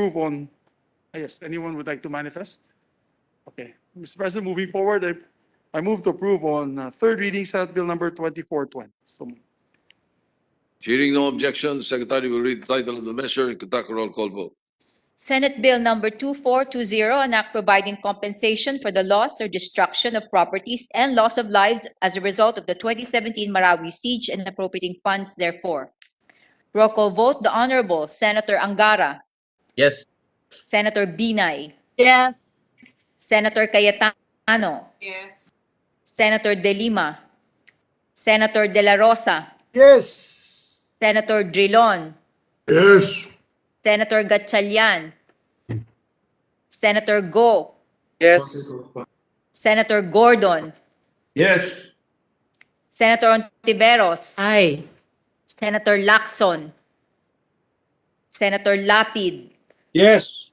approve on, yes, anyone would like to manifest? Okay, Mr. President, moving forward, I move to approve on third reading Senate Bill number 2420. So, Hearing no objection, the Secretary will read the title of the measure and conduct a roll call vote. Senate Bill number 2420, an act providing compensation for the loss or destruction of properties and loss of lives as a result of the 2017 Marawi siege and appropriating funds therefore. Roll call vote, the Honorable Senator Angara, Yes. Senator Binay, Yes. Senator Cayetano, Yes. Senator De Lima, Senator De La Rosa, Yes. Senator Drilon, Yes. Senator Gatchalian, Senator Go, Yes. Senator Gordon, Yes. Senator Ontiveros, Aye. Senator Lacson, Senator Lapid, Yes.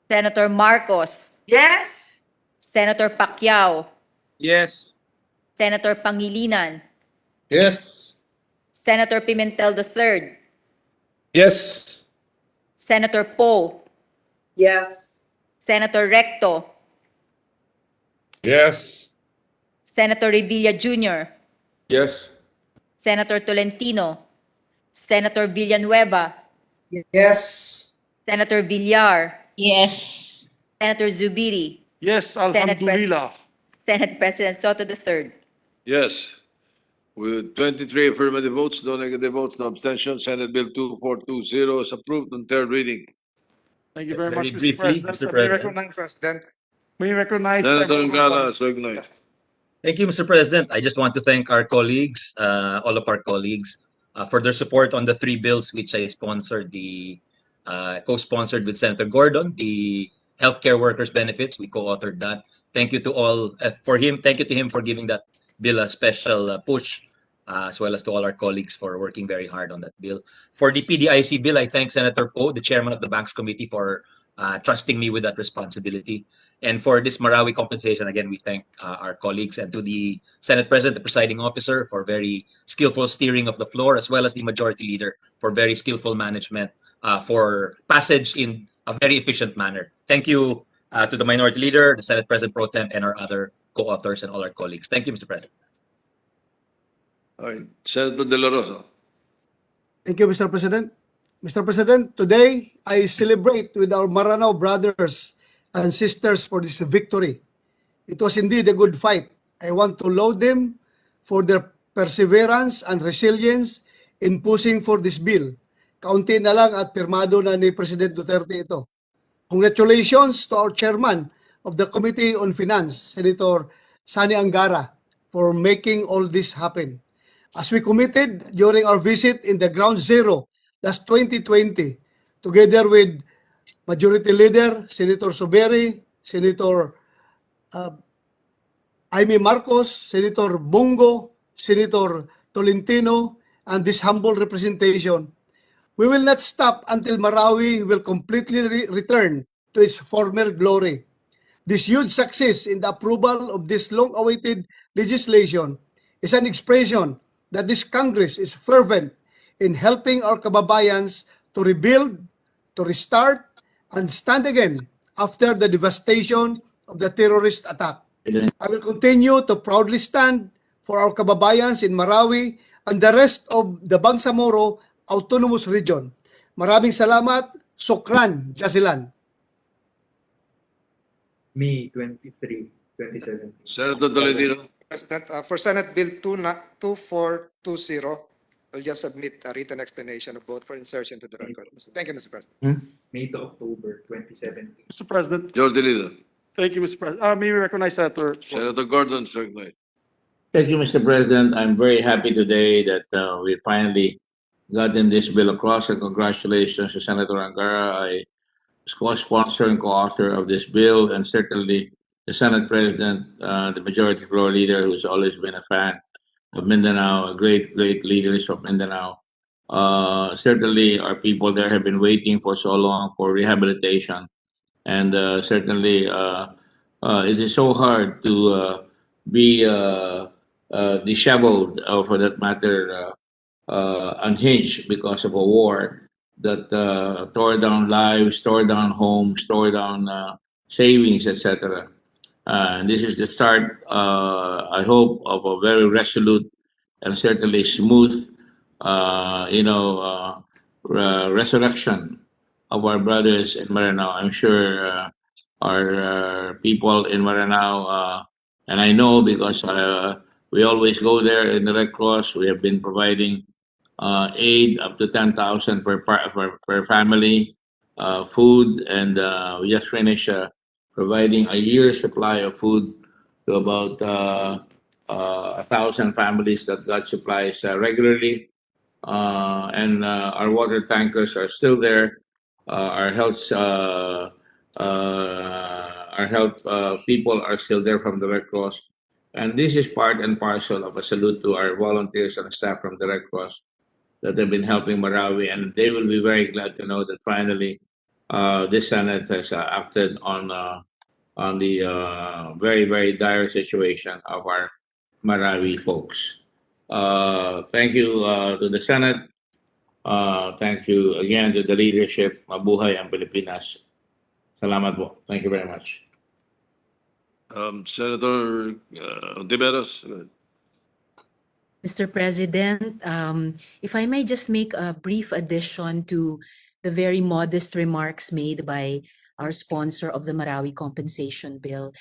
Senator Marcos, Yes. Senator Pacquiao, Yes. Senator Pangilinan, Yes. Senator Pimentel III, Yes. Senator Poe, Yes. Senator Recto, Yes. Senator Revilla Jr., Yes. Senator Tolentino, Senator Villanueva, Yes. Senator Villar, Yes. Senator Zubiri, yes, Senate Alhamdulillah. Senate President Soto III. Yes. With 23 affirmative votes, no negative votes, no abstention, Senate Bill 2420 is approved on third reading. Thank you very Very much, Mr. briefly, President. Mr. May President. recognize Senator Angara is recognized. Thank you, Mr. President. I just want to thank our colleagues, all of our colleagues, for their support on the three bills which I sponsored, co-sponsored with Senator Gordon, the healthcare workers benefits. We co-authored that. Thank you to all for him. Thank you to him for giving that bill a special push, as well as to all our colleagues for working very hard on that bill. For the PDIC bill, I thank Senator Poe, the chairman of the Banks Committee, for trusting me with that responsibility. And for this Marawi compensation, again, we thank our colleagues, and to the Senate President, the presiding officer, for very skillful steering of the floor, as well as the Majority Leader for very skillful management for passage in a very efficient manner. Thank you to the Minority Leader, the Senate President Pro Tem, and our other co-authors and all our colleagues. Thank you, Mr. President. All right. Senator De La Rosa. Thank you, Mr. President. Mr. President, today I celebrate with our Maranao brothers and sisters for this victory. It was indeed a good fight. I want to laud them for their perseverance and resilience in pushing for this bill. Kaunti na lang at pirmado na ni President Duterte ito. Congratulations to our chairman of the Committee on Finance, Senator Sani Angara, for making all this happen. As we committed during our visit in the Ground Zero last 2020, together with Majority Leader Senator Soberi, Senator Jaime Marcos, Senator Bongo, Senator Tolentino, and this humble representation, we will not stop until Marawi will completely return to its former glory. This huge success in the approval of this long-awaited legislation is an expression that this Congress is fervent in helping our kababayans to rebuild, to restart, and stand again after the devastation of the terrorist attack. I will continue to proudly stand for our kababayans in Marawi and the rest of the Bangsamoro Autonomous Region. Maraming salamat. Sokran, Jazilan. May 23, 2017. Senator Tolentino. President, for Senate Bill 2420, I'll just submit a written explanation of both for insertion to the record. Thank you, Mr. President. May to October 2017. Mr. President, Majority Leader. thank you, Mr. President. May we recognize Senator? Senator Gordon is recognized. Thank you, Mr. President. I'm very happy today that we finally gotten this bill across, and congratulations to Senator Angara. I was co-sponsor and co-author of this bill, and certainly the Senate President, the Majority Floor Leader, who's always been a fan of Mindanao, great leaders of Mindanao. Certainly our people there have been waiting for so long for rehabilitation, and certainly it is so hard to be disheveled, or for that matter, unhinged because of a war. that tore down lives, tore down homes, tore down savings, etc. And this is the start, I hope, of a very resolute and certainly smooth, resurrection of our brothers in Maranao. I'm sure our people in Maranao, and I know because we always go there in the Red Cross. We have been providing aid up to 10,000 per family, food, and we just finished providing a year's supply of food to about 1,000 families that got supplies regularly. And our water tankers are still there. Our health people are still there from the Red Cross. And this is part and parcel of a salute to our volunteers and staff from the Red Cross that have been helping Marawi, and they will be very glad to know that finally this Senate has acted on the very, very dire situation of our Marawi folks. Thank you to the Senate. Thank you again to the leadership. Mabuhay ang Pilipinas. Salamat po. Thank you very much. Senator Ontiveros. Mr. President, if I may just make a brief addition to the very modest remarks made by our sponsor of the Marawi Compensation Bill,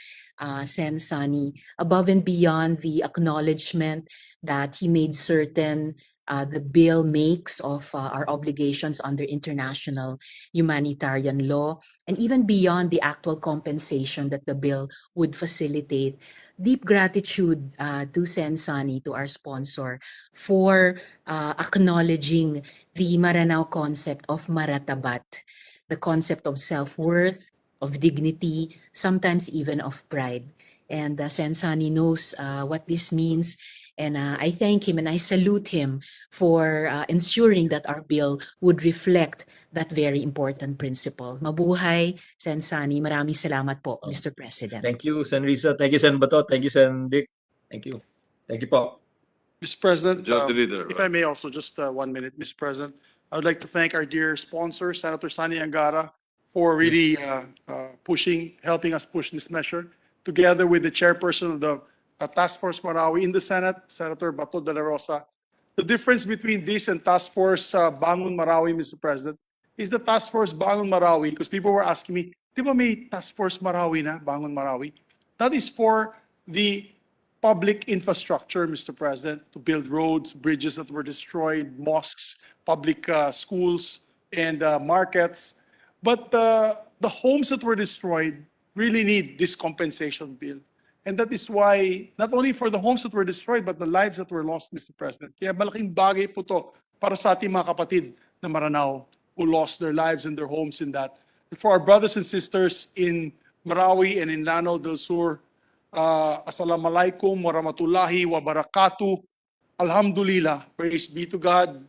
Sen Sani, above and beyond the acknowledgement that he made certain the bill makes of our obligations under international humanitarian law, and even beyond the actual compensation that the bill would facilitate. Deep gratitude to Sen Sani, to our sponsor, for acknowledging the Maranao concept of maratabat, the concept of self-worth, of dignity, sometimes even of pride. And Sen Sani knows what this means. And I thank him and I salute him for ensuring that our bill would reflect that very important principle. Mabuhay, Sen Sani. Maraming salamat po, Mr. President. Thank you, Sen Risa. Thank you, Sen Bato. Thank you, Sen Dick. Thank you. Thank you po. Mr. President, Majority Leader. if I may also, just 1 minute, Mr. President, I would like to thank our dear sponsor, Senator Sani Angara, for really helping us push this measure, together with the chairperson of the Task Force Marawi in the Senate, Senator Bato de la Rosa. The difference between this and Task Force Bangon Marawi, Mr. President, is the Task Force Bangon Marawi, because people were asking me, di ba may Task Force Marawi na, Bangon Marawi? That is for the public infrastructure, Mr. President, to build roads, bridges that were destroyed, mosques, public schools, and markets. But the homes that were destroyed really need this compensation bill. And that is why, not only for the homes that were destroyed, but the lives that were lost, Mr. President. Kaya malaking bagay po to para sa ating mga kapatid na Maranao who lost their lives and their homes in that. And for our brothers and sisters in Marawi and in Lanao del Sur, Assalamualaikum warahmatullahi wabarakatuh. Alhamdulillah. Praise be to God.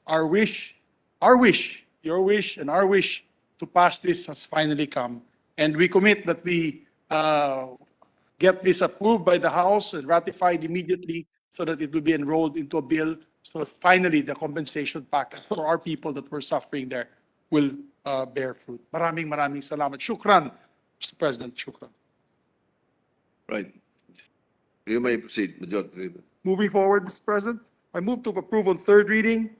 Our wish, your wish, and our wish to pass this has finally come. And we commit that we get this approved by the House and ratified immediately so that it will be enrolled into a bill. So finally, the compensation package for our people that were suffering there will bear fruit. Maraming salamat. Shukran, Mr. President. Shukran. Right. You may proceed, Majority Leader. Moving forward, Mr. President, I move to approve on third reading